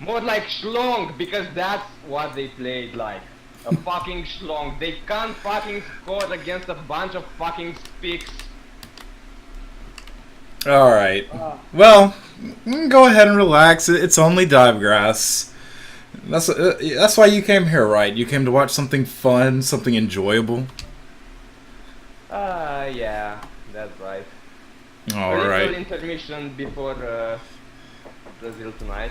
More like schlong, because that's what they played like. A fucking schlong. They can't fucking score against a bunch of fucking spicks. Alright. Well, go ahead and relax. It's only Divegrass. That's why you came here, right? You came to watch something fun, something enjoyable. Yeah, that's right. A little Alright. intermission before Brazil tonight.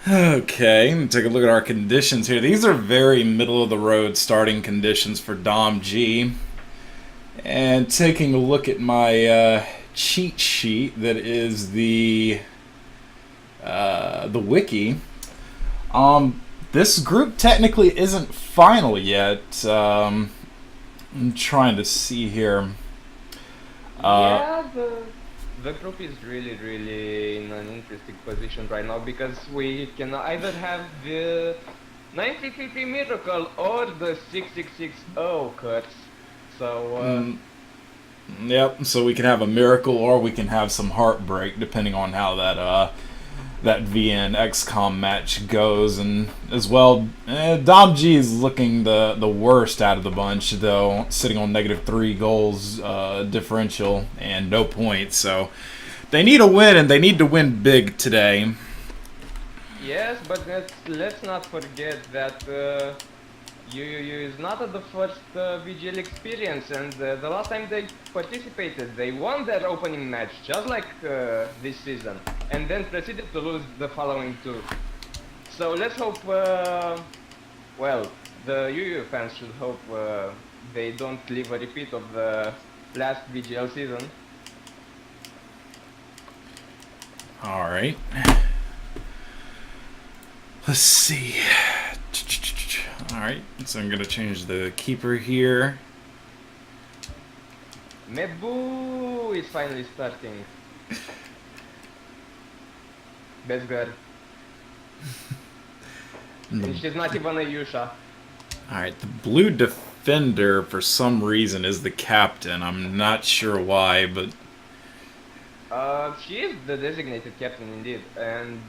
Okay, take a look at our conditions here. These are very middle of the road starting conditions for domg. And taking a look at my cheat sheet that is the wiki. This group technically isn't final yet. I'm trying to see here. Yeah, the group is really in an interesting position right now because we can either have the 93 Miracle or the 6660 cuts. So Yep. So we can have a miracle, or we can have some heartbreak, depending on how that VN XCOM match goes. And as well, Dom G is looking the worst out of the bunch, though, sitting on -3 goals differential and no points. So they need a win, and they need to win big today. yes, but let's not forget that Yuuki is not the first VGL experience, and the last time they participated, they won their opening match, just like this season, and then proceeded to lose the following two. So let's hope, well, the Yuuki fans should hope they don't leave a repeat of the last VGL season. Alright. Let's see. Alright, so I'm going to change the keeper here. Mebu is finally starting. Best girl. And she's not even a Yusha. Alright, the blue defender, for some reason, is the captain. I'm not sure why, but... She is the designated captain indeed, and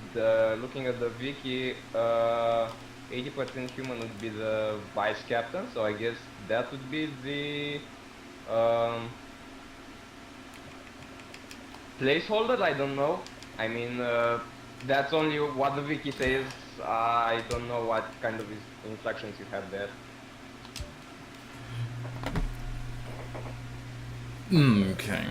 looking at the wiki, 80% human would be the vice captain, so I guess that would be the placeholder. I don't know. I mean, that's only what the wiki says. I don't know what kind of instructions you have there. Okay.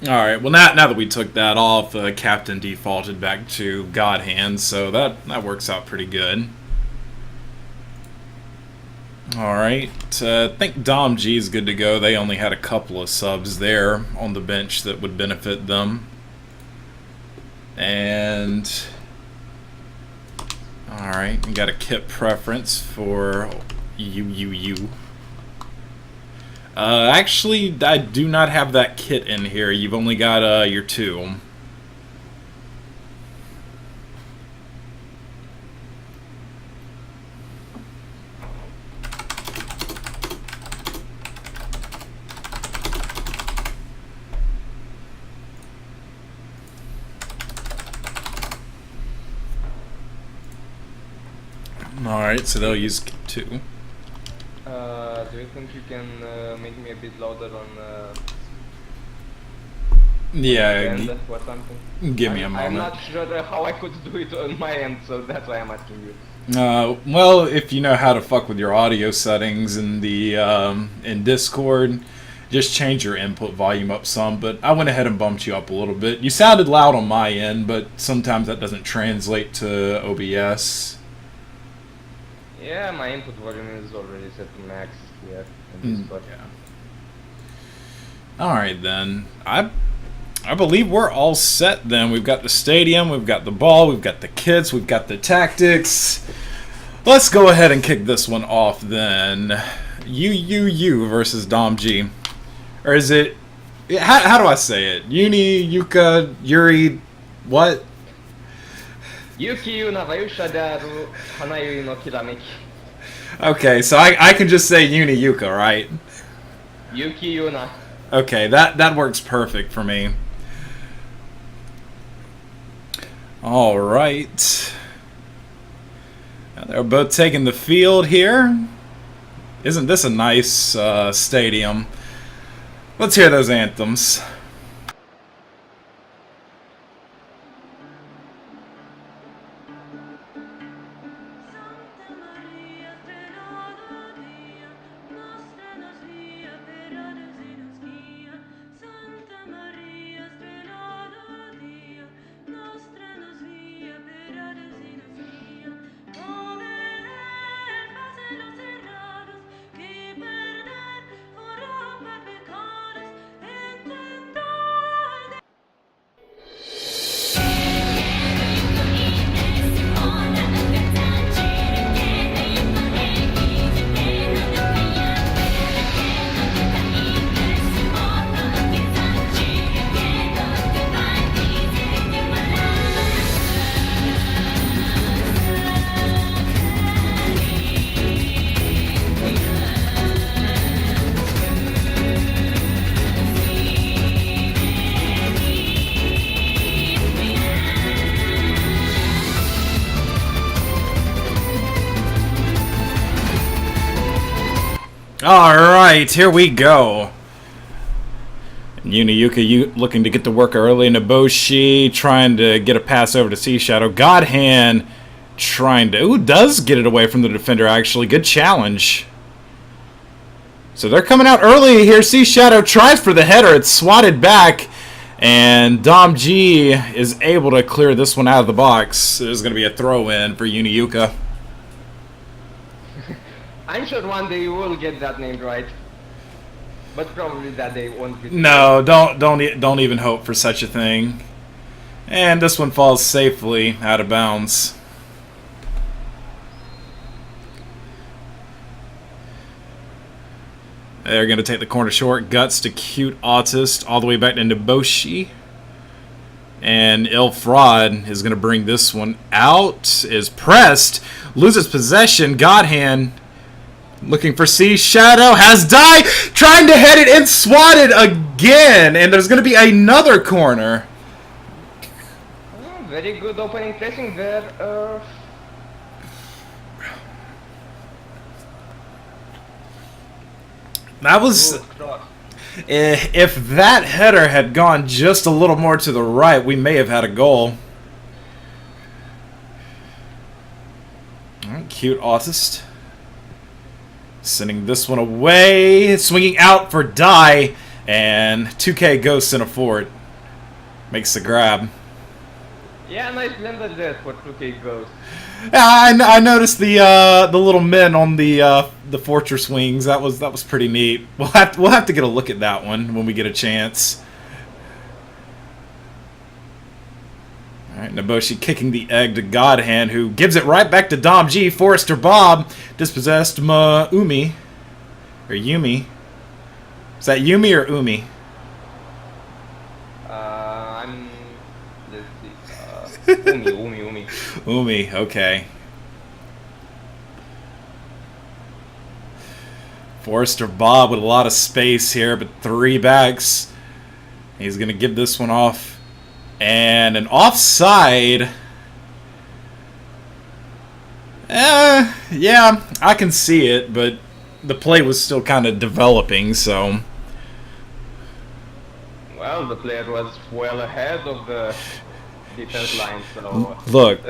Alright, well now that we took that off, Captain defaulted back to God Hand, so that works out pretty good. Alright, I think Dom G is good to go. They only had a couple of subs there on the bench that would benefit them. And... Alright, we got a kit preference for you. Actually, I do not have that kit in here. You've only got your two. Alright, so they'll use two. Do you think you can make me a bit louder on Yeah, end or something? give me a moment. I'm not sure how I could do it on my end, so that's why I'm asking you. Well, if you know how to fuck with your audio settings in the in Discord, just change your input volume up some. But I went ahead and bumped you up a little bit. You sounded loud on my end, but sometimes that doesn't translate to OBS. Yeah, my input volume is already set to max here in Discord. Yeah. Alright then. I believe we're all set then. We've got the stadium, we've got the ball, we've got the kits, we've got the tactics. Let's go ahead and kick this one off then. You versus Dom G. Or is it... How do I say it? Yuuka, Yuri, what? Yuuki, Yuuna, Vayusha, Daru, Hanayui no Kiramiki. Okay, so I can just say Yuuka, right? Yuuki, Yuuna. Okay, that works perfect for me. All right. Now they're both taking the field here. Isn't this a nice stadium? Let's hear those anthems. Alright, here we go. Yuuna looking to get to work early. Naboshi trying to get a pass over to Sea Shadow. Godhand trying to... Ooh, does get it away from the defender, actually. Good challenge. So they're coming out early here. Sea Shadow tries for the header. It's swatted back. And domg is able to clear this one out of the box. There's going to be a throw-in for Yuuna. I'm sure one day you will get that name right. But probably that day won't be. No, don't even hope for such a thing. And this one falls safely out of bounds. They're going to take the corner short. Guts to Cute Autist all the way back to Naboshi. And Il Fraud is going to bring this one out. Is pressed. Loses possession. Godhand looking for Sea Shadow. Has Die. Trying to head it and swatted again. And there's going to be another corner. Oh, very good opening pressing there. That was... If that header had gone just a little more to the right, we may have had a goal. Cute Autist. Sending this one away. Swinging out for Die. And 2K Ghost in a fort. Makes the grab. Yeah, nice blender there for 2K Ghost. Yeah, I noticed the little men on the fortress wings. That was pretty neat. We'll have to get a look at that one when we get a chance. All right, Naboshi kicking the egg to Godhand, who gives it right back to domg. Forrester Bob dispossessed Yumi. Is that Yumi or Umi? Let's see. Umi. Umi, okay. Forrester Bob with a lot of space here, but 3 backs. He's going to give this one off. And an offside. Yeah, I can see it, but the play was still kind of developing, so... Well, the player was well ahead of the defense line, so... Look.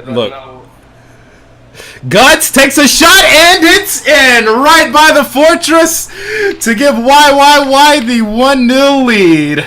Guts takes a shot, and it's in! Right by the fortress to give YYY the 1-0 lead.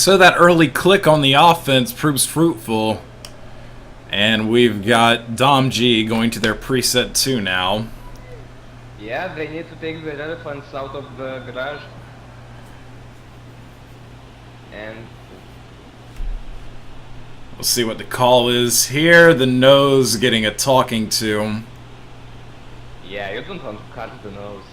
So that early click on the offense proves fruitful. And we've got domg going to their preset 2 now. Yeah, they need to take the elephants out of the garage. And we'll see what the call is here. The nose getting a talking to. Yeah, you don't want to cut the nose.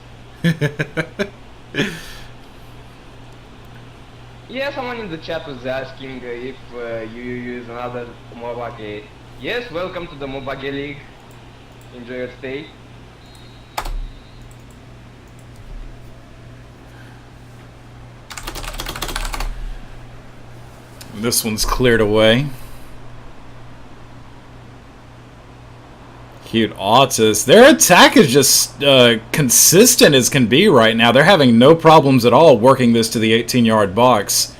Yeah, someone in the chat was asking if you use another Mobage. Yes, welcome to the Mobage League. Enjoy your stay. This one's cleared away. Cute Autis. Their attack is just consistent as can be right now. They're having no problems at all working this to the 18-yard box.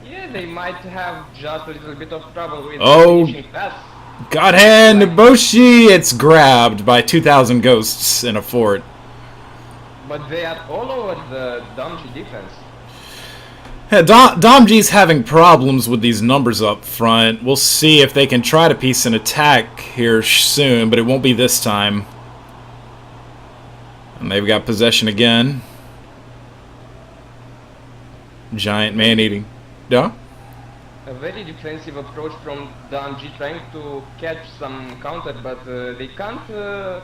Yeah, they might have just a little bit of trouble with finishing pass. God hand, Niboshi! It's grabbed by 2,000 ghosts in a fort. But they are all over the domg defense. Yeah, domg's having problems with these numbers up front. We'll see if they can try to piece an attack here soon, but it won't be this time. And they've got possession again. Giant man-eating. Yeah? A very defensive approach from domg, trying to catch some counter, but they can't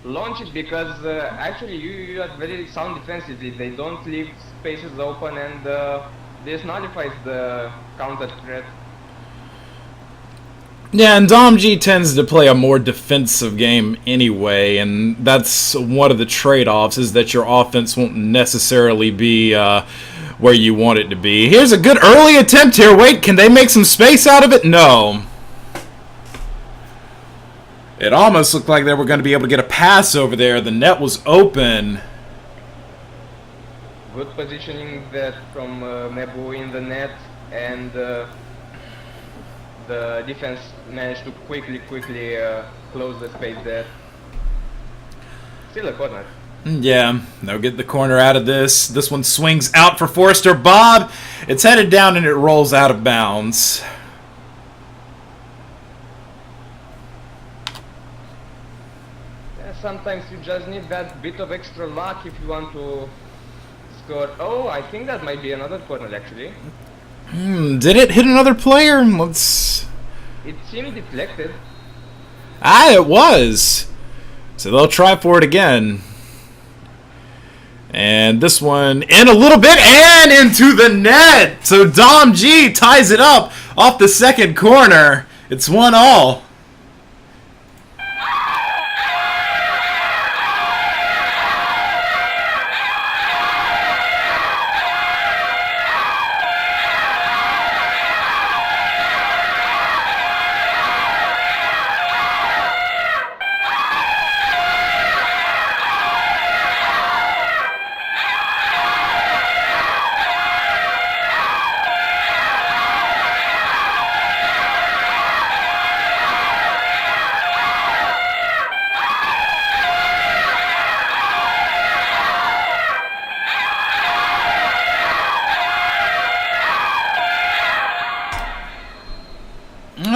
launch it because actually you are very sound defensively. They don't leave spaces open, and this nullifies the counter threat. Yeah, and domg tends to play a more defensive game anyway, and that's one of the trade-offs, is that your offense won't necessarily be where you want it to be. Here's a good early attempt here. Wait, can they make some space out of it? No. It almost looked like they were going to be able to get a pass over there. The net was open. Good positioning that from Mebu in the net, and the defense managed to quickly close the space there. Still a corner. Yeah, they'll get the corner out of this. This one swings out for Forrester Bob. It's headed down and it rolls out of bounds. Sometimes you just need that bit of extra luck if you want to score. Oh, I think that might be another corner actually. Did it hit another player? Let's... It seemed deflected. Ah, it was. So they'll try for it again. And this one in a little bit and into the net. So domg ties it up off the second corner. It's 1-1.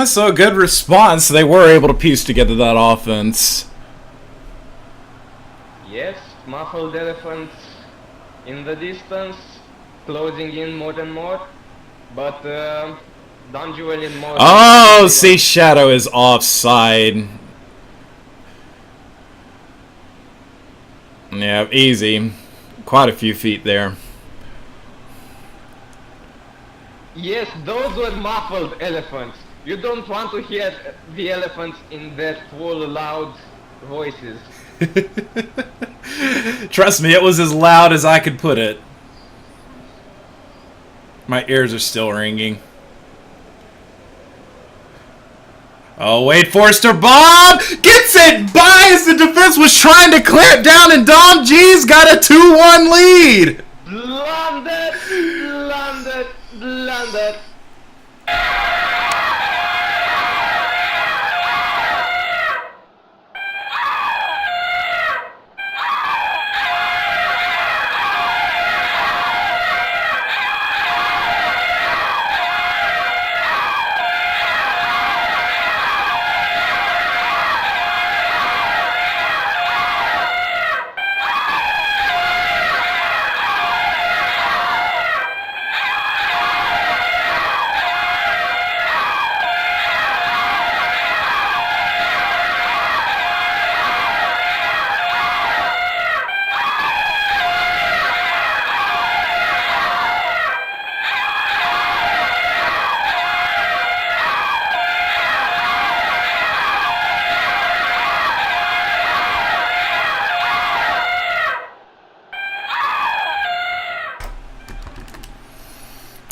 So a good response. They were able to piece together that offense. Yes, muffled elephants in the distance, closing in more and more, but domg will in more. Oh, see, Shadow is offside. Yeah, easy. Quite a few feet there. Yes, those were muffled elephants. You don't want to hear the elephants in their full loud voices. Trust me, it was as loud as I could put it. My ears are still ringing. Oh, wait, Forrester Bob gets it by as the defense was trying to clear it down, and domg's got a 2-1 lead. Blundered, blundered, blundered.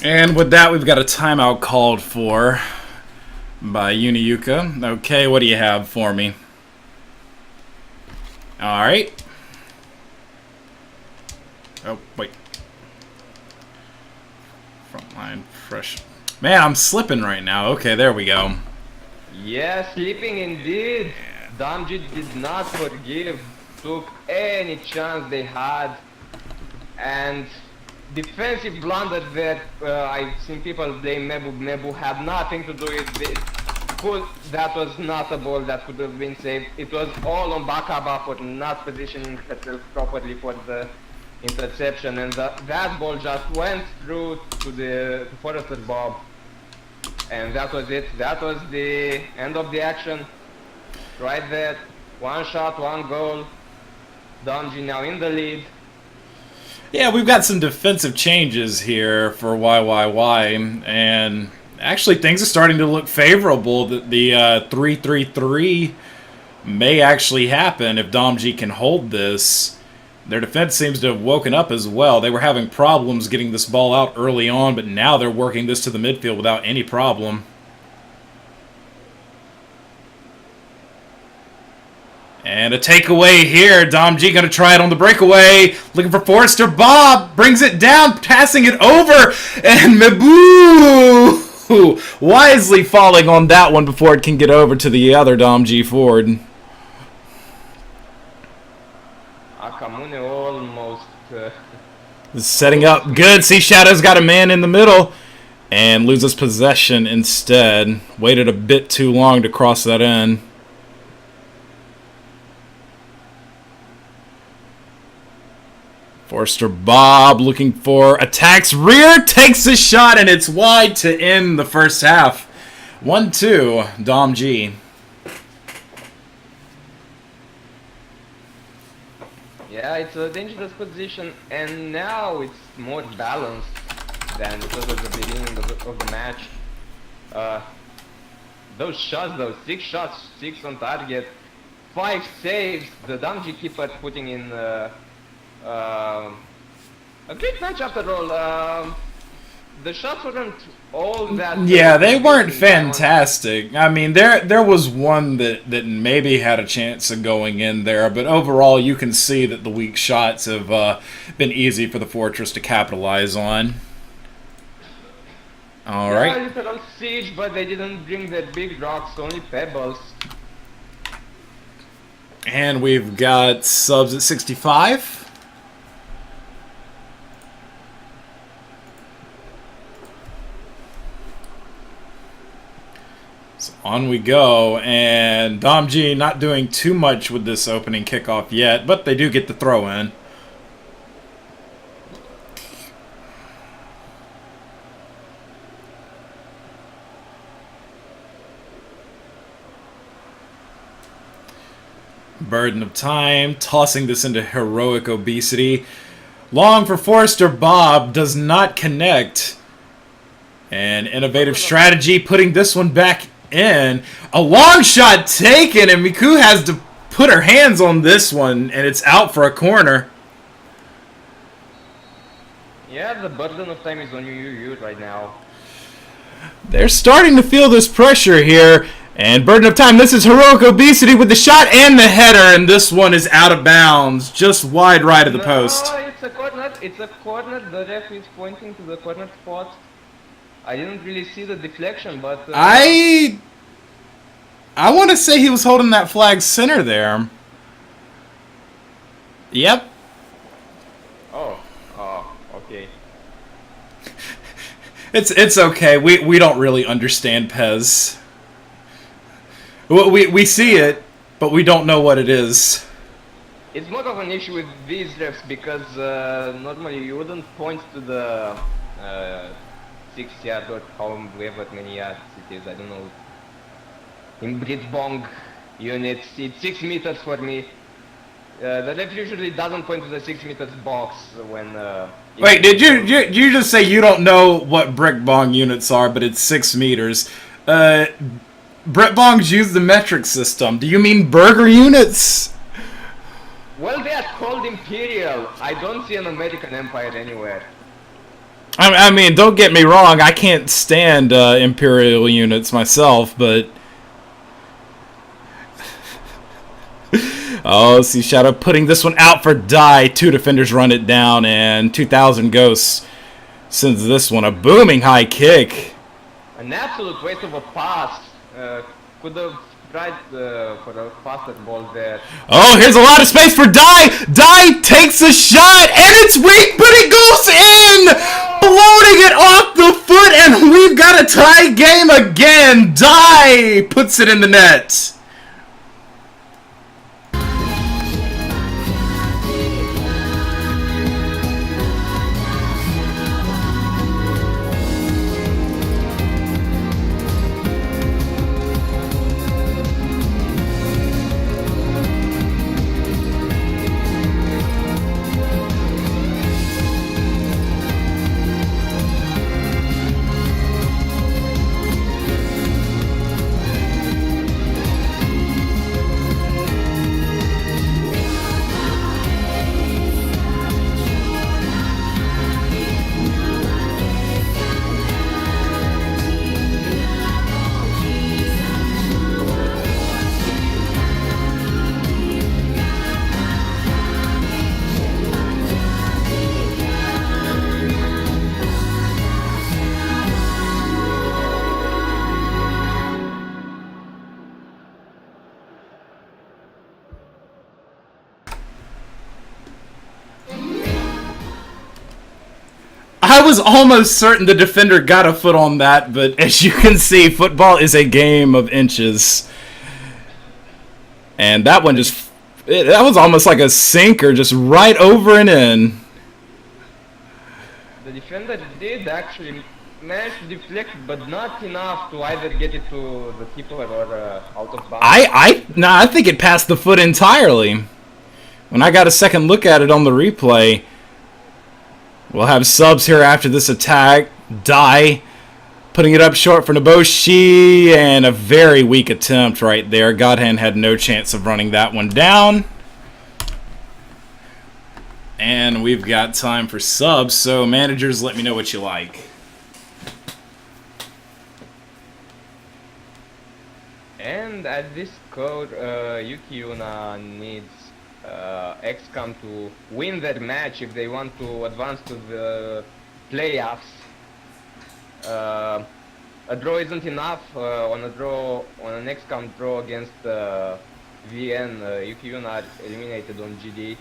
And with that, we've got a timeout called for by Yuuka. Okay, what do you have for me? Alright. Oh, wait. Frontline, fresh. Man, I'm slipping right now. Okay, there we go. Yeah, sleeping indeed. Domg did not forgive, took any chance they had, and defensive blunder that I've seen people blame Mebu. Mebu had nothing to do with it. That was not a ball that could have been saved. It was all on Bakaba for not positioning herself properly for the interception, and that ball just went through to Forrester Bob. And that was it. That was the end of the action. Right there. One shot, one goal. Domg now in the lead. Yeah, we've got some defensive changes here for YYY, and actually things are starting to look favorable. The 3-3-3 may actually happen if domg can hold this. Their defense seems to have woken up as well. They were having problems getting this ball out early on, but now they're working this to the midfield without any problem. And a takeaway here. domg going to try it on the breakaway. Looking for Forrester. Bob brings it down, passing it over. And Mebu wisely falling on that one before it can get over to the other domg forward. Akamune almost... Setting up good. Sea Shadow's got a man in the middle. And loses possession instead. Waited a bit too long to cross that in. Forrester Bob looking for attacks. Rear takes a shot and it's wide to end the first half. 1-2 domg. Yeah, it's a dangerous position, and now it's more balanced than it was at the beginning of the match. Those shots, those 6 shots, 6 on target, 5 saves, the domg keeper putting in a great match after all. The shots weren't all that... Yeah, they weren't fantastic. I mean, there was one that maybe had a chance of going in there, but overall you can see that the weak shots have been easy for the Fortress to capitalize on. All right. Yeah, literal siege, but they didn't bring the big rocks, only pebbles. And we've got subs at 65. So on we go, and domg not doing too much with this opening kickoff yet, but they do get the throw in. Burden of time, tossing this into heroic obesity. Long for Forrester Bob, does not connect. And innovative strategy, putting this one back in. A long shot taken, and Miku has to put her hands on this one, and it's out for a corner. Yeah, the burden of time is on you right now. They're starting to feel this pressure here. And burden of time, this is heroic obesity with the shot and the header, and this one is out of bounds, just wide right of the post. No, it's a corner, the ref is pointing to the corner spot. I didn't really see the deflection, but... I want to say he was holding that flag center there. Yep. Oh, okay. It's okay, we don't really understand Pez. We see it, but we don't know what it is. It's more of an issue with these refs because normally you wouldn't point to the 6 yard or however many yards it is, I don't know. In Blitzbong units, it's 6 meters for me. The ref usually doesn't point to the 6 meters box when... Wait, did you just say you don't know what brick bong units are, but it's 6 meters? Brett Bongs use the metric system. Do you mean burger units? Well, they are called Imperial. I don't see an American Empire anywhere. I mean, don't get me wrong. I can't stand Imperial units myself, but oh, see Shadow putting this one out for die. 2 defenders run it down, and 2,000 Ghosts sends this one a booming high kick. An absolute waste of a pass. Could have tried for a faster ball there. Oh, here's a lot of space for Die. Die takes a shot, and it's weak, but it goes in, floating it off the foot, and we've got a tie game again. Die puts it in the net. I was almost certain the defender got a foot on that, but as you can see, football is a game of inches. And that one just... that was almost like a sinker, just right over and in. The defender did actually manage to deflect, but not enough to either get it to the keeper or out of bounds. I think it passed the foot entirely. When I got a second look at it on the replay... We'll have subs here after this attack. Die. Putting it up short for Nobushi. And a very weak attempt right there. Godhand had no chance of running that one down. And we've got time for subs. So managers, let me know what you like. And at this code, Yuuki Yuuna needs XCOM to win their match if they want to advance to the playoffs. A draw isn't enough. On an XCOM draw against VN, Yuuki Yuuna are eliminated on GD.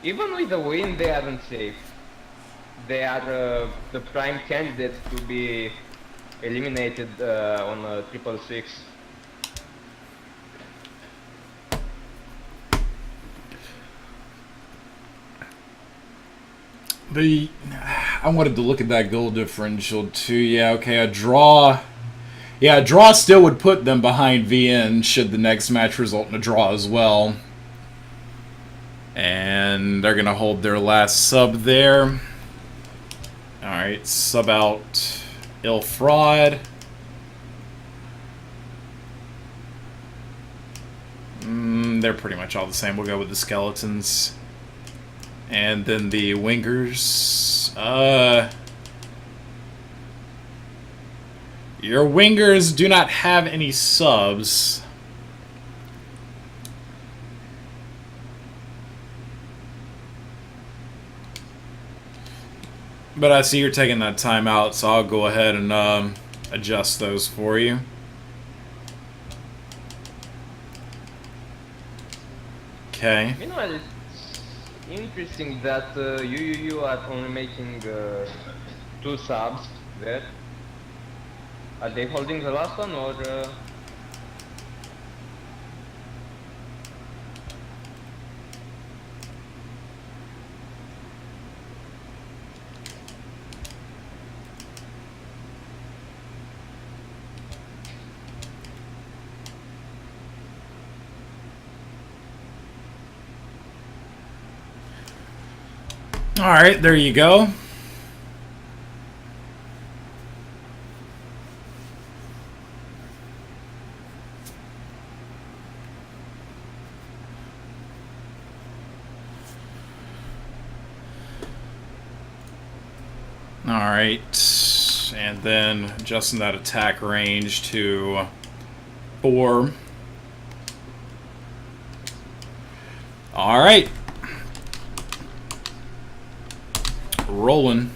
Even with the win, they aren't safe. They are the prime candidates to be eliminated on a 666. I wanted to look at that goal differential too. Yeah, okay, a draw. Yeah, a draw still would put them behind VN should the next match result in a draw as well. And they're going to hold their last sub there. Alright, sub out Il Fraud. They're pretty much all the same. We'll go with the Skeletons. And then the Wingers. Your Wingers do not have any subs. But I see you're taking that time out, so I'll go ahead and adjust those for you. Okay. Meanwhile, it's interesting that you are only making 2 subs there. Are they holding the last one or? Alright, there you go. Alright. And then adjusting that attack range to 4. Alright. Rolling.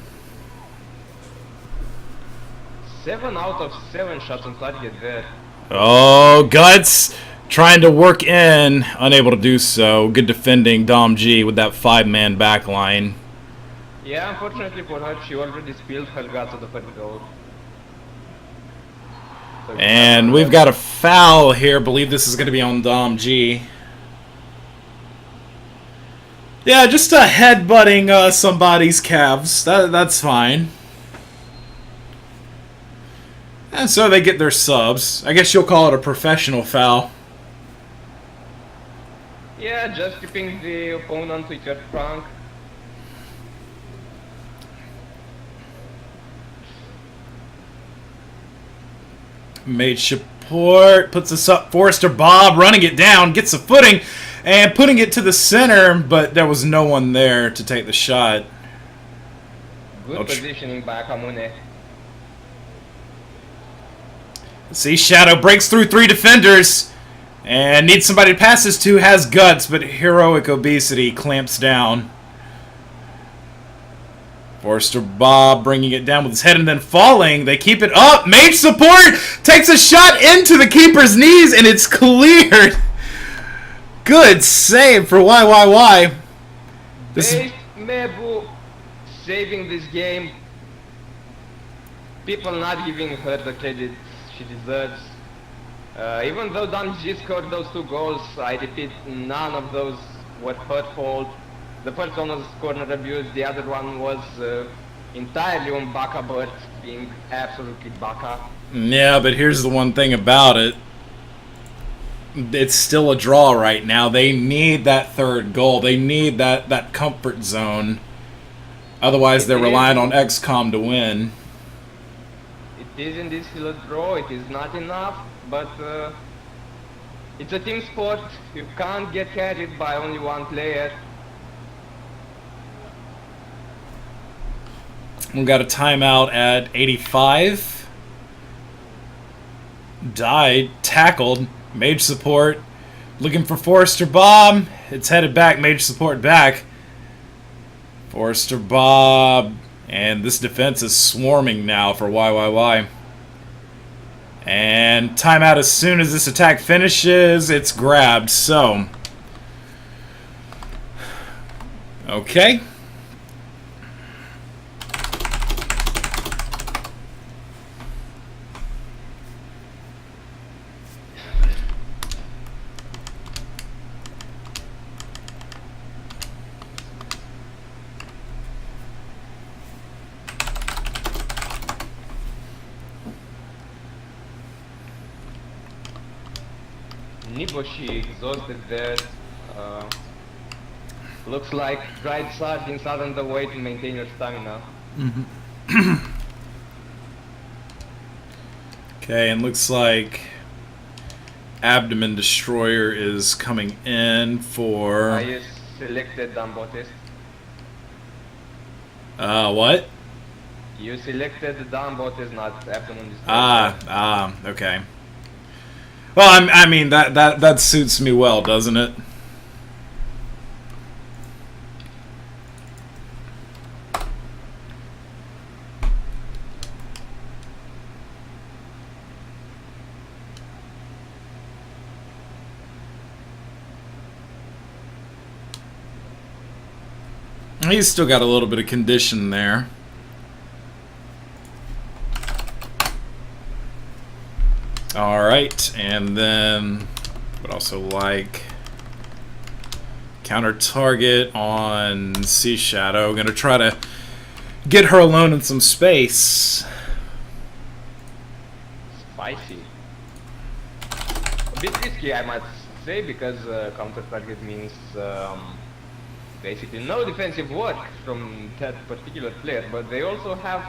7 out of 7 shots on target there. Oh, Guts trying to work in, unable to do so. Good defending domg with that 5-man backline. Yeah, unfortunately for her, she already spilled her guts on the first goal. So And we've got a foul here. I believe this is going to be on domg. Yeah, just headbutting somebody's calves. That's fine. And so they get their subs. I guess you'll call it a professional foul. Yeah, just keeping the opponent with your trunk. Mage support puts us up. Forrester Bob running it down, gets a footing, and putting it to the center, but there was no one there to take the shot. Good positioning by Akamune. See, Shadow breaks through 3 defenders and needs somebody to pass this to. Has guts, but heroic obesity clamps down. Forrester Bob bringing it down with his head and then falling. They keep it up. Mage support takes a shot into the keeper's knees and it's cleared. Good save for YYY. Base Mebu saving this game. People not giving her the credit she deserves. Even though domg scored those 2 goals, I repeat, none of those were her fault. The first one was corner abuse, the other one was entirely on Baka Burt being absolutely Baka. Yeah, but here's the one thing about it. It's still a draw right now. They need that 3rd goal. They need that comfort zone. Otherwise, they're relying on XCOM to win. It is indeed still a draw. It is not enough, but it's a team sport. You can't get carried by only one player. We got a timeout at 85. Died, tackled, mage support, looking for Forrester Bob. It's headed back, mage support back. Forrester Bob, and this defense is swarming now for YYY. And timeout as soon as this attack finishes, it's grabbed, so. Okay. Niboshi exhausted there. Looks like dried sardines aren't the way to maintain your stamina. Okay, and looks like Abdomen Destroyer is coming in for... I selected Dambotis. What? You selected the Dambotis, not Abdomen Destroyer. Okay. Well, I mean, that suits me well, doesn't it? He's still got a little bit of condition there. Alright, and then would also like counter target on Sea Shadow. Gonna try to get her alone in some space. Spicy. A bit risky, I must say, because counter target means basically no defensive work from that particular player, but they also have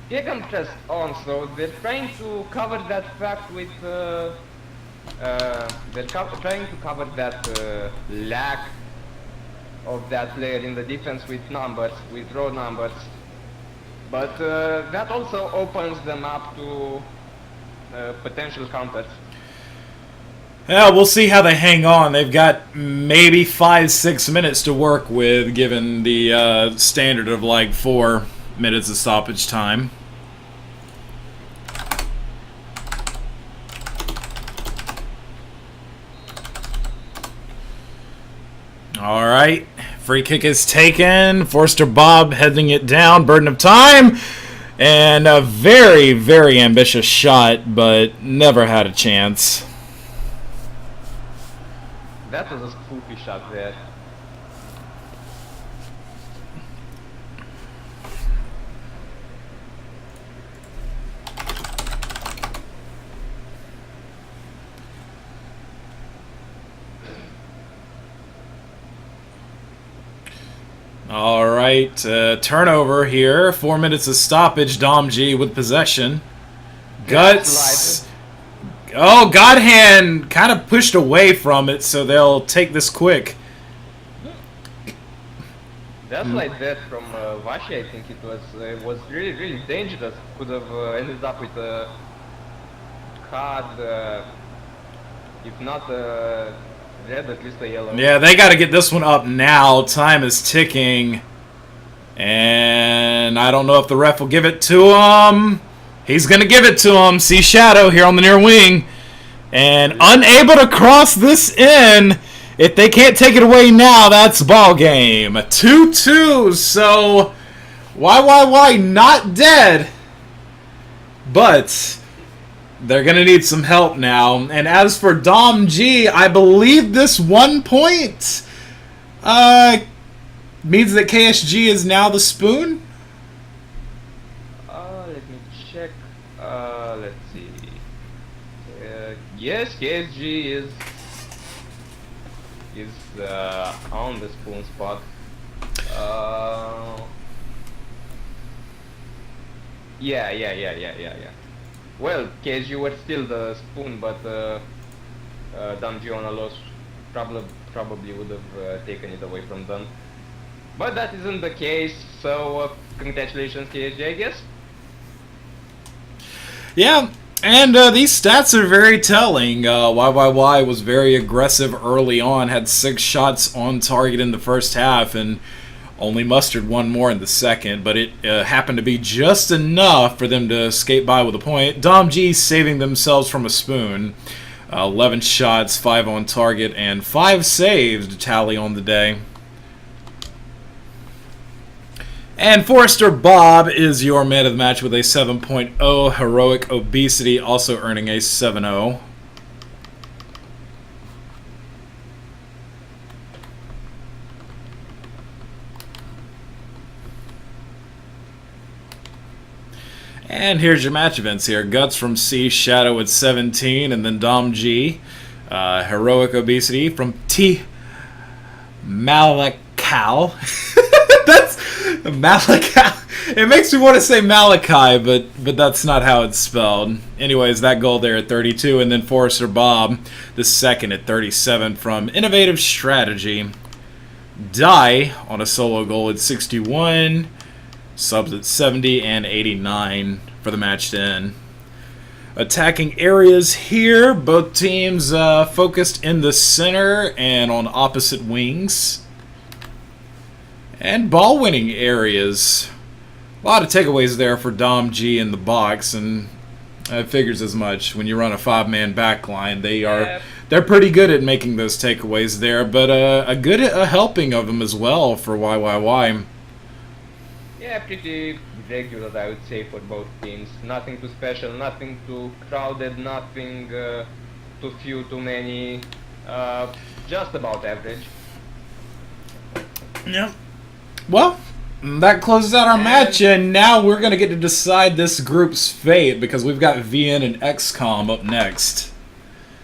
Gegenpress on, so they're trying to cover that fact with trying to cover that lack of that player in the defense with numbers, with raw numbers. But that also opens them up to potential counters. Yeah, we'll see how they hang on. They've got maybe 5-6 minutes to work with, given the standard of like 4 minutes of stoppage time. All right, free kick is taken. Forster Bob heading it down. Burden of time. And a very, very ambitious shot, but never had a chance. That was a spoofy shot there. All right, turnover here. 4 minutes of stoppage. domg with possession. Guts. Oh, Godhand kind of pushed away from it, so they'll take this quick. That's like that from Vashi, I think it was really, really dangerous. Could have ended up with a card, if not red, at least a yellow. Yeah, they got to get this one up now. Time is ticking. And I don't know if the ref will give it to him. He's going to give it to him. See Shadow here on the near wing. And unable to cross this in. If they can't take it away now, that's ball game. 2-2. So, why not dead? But they're going to need some help now. And as for domg, I believe this 1 point means that KSG is now the spoon. Let me check. Let's see. Yes, KSG is on the spoon spot. Yeah. Well, KSG was still the spoon, but domg on a loss probably would have taken it away from them. But that isn't the case, so congratulations KSG, I guess. Yeah, and these stats are very telling. YYY was very aggressive early on, had 6 shots on target in the first half, and only mustered 1 more in the second, but it happened to be just enough for them to skate by with a point. domg saving themselves from a spoon. 11 shots, 5 on target, and 5 saves to tally on the day. And Forrester Bob is your man of the match with a 7.0. Heroic Obesity also earning a 7.0. And here's your match events here. Guts from C, Shadow at 17, and then domg. Heroic Obesity from T, Malakal. That's Malakal. It makes me want to say Malachi, but that's not how it's spelled. Anyways, that goal there at 32, and then Forrester Bob, the second at 37 from Innovative Strategy. Die on a solo goal at 61. Subs at 70 and 89 for the match to end. Attacking areas here. Both teams focused in the center and on opposite wings. And ball winning areas. A lot of takeaways there for domg in the box, and it figures as much when you run a 5-man back line. They're pretty good at making those takeaways there, but a good helping of them as well for YYY. Yeah, pretty regular, I would say, for both teams. Nothing too special, nothing too crowded, nothing too few, too many. Just about average. Yep. Well, that closes out our match, and now we're going to get to decide this group's fate, because we've got VN and XCOM up next.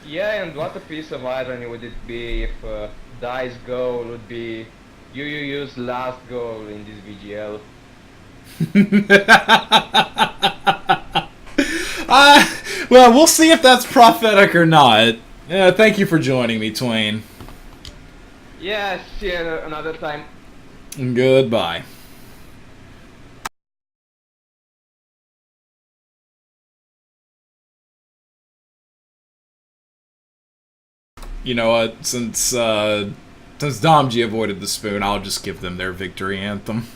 Yeah, and what a piece of irony would it be if Dai's goal would be Yuu's last goal in this VGL. Well, we'll see if that's prophetic or not. Thank you for joining me, Twain. Yeah, see you another time. Goodbye. you know what? Since domg avoided the spoon, I'll just give them their victory anthem.